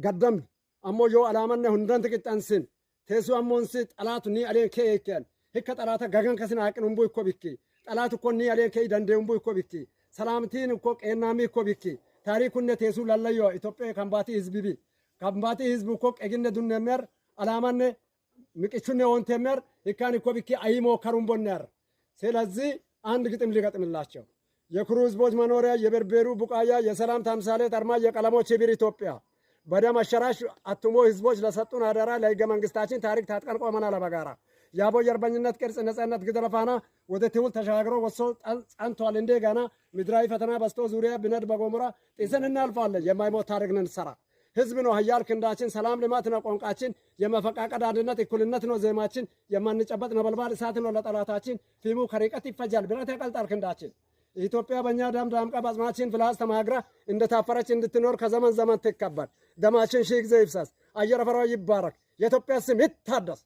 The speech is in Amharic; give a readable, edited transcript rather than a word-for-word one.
قدم أمو جو علامنا هندن تكتانسين تيسو أمونسي طلعتو ني علين كي يكيان هكا طلعتا غغان كسين عاقن أمبو يكو بكي طلعتو كون ني علين كي دندي أمبو يكو بكي سلامتين يكو قينامي يكو بكي تاريخون تيسو لاليو إثيوبيا كمباتي حزبي كمباتي حزب يكو قيغن دون نمر علامنا مكيچون يون تمر يكان يكو بكي أيمو كرومبون نر سلازي አንድ ግጥም ሊገጥምላቸው የኩሩ ህዝቦች መኖሪያ የበርበሩ ቡቃያ የሰላም ተምሳሌት አርማ የቀለሞች የብር ኢትዮጵያ በደም አሸራሽ አትሞ ህዝቦች ለሰጡን አደራ ለህገ መንግስታችን ታሪክ ታጥቀን ቆመናል በጋራ ያቦ የአርበኝነት ቅርጽ ነጻነት ግደለፋና ወደ ትውልድ ተሻግሮ ወሶ ጸንቷል እንደገና ምድራዊ ፈተና በስቶ ዙሪያ ብነድ በጎሞራ ጥሰን እናልፋለን የማይሞት ታሪክ ነን ሰራ ህዝብ ነው ሀያል ክንዳችን ሰላም ልማት ነው ቋንቋችን የመፈቃቀድ አንድነት እኩልነት ነው ዜማችን የማንጨበጥ ነበልባል እሳት ነው ለጠላታችን ፊሙ ከርቀት ይፈጃል ብረት ያቀልጣል ክንዳችን ኢትዮጵያ በእኛ ደም ዳምቃ ባጽማችን ፍላስ ተማግራ እንደታፈረች እንድትኖር ከዘመን ዘመን ትከበር ደማችን ሺህ ጊዜ ይፍሰስ አየር ፈራው ይባረክ የኢትዮጵያ ስም ይታደስ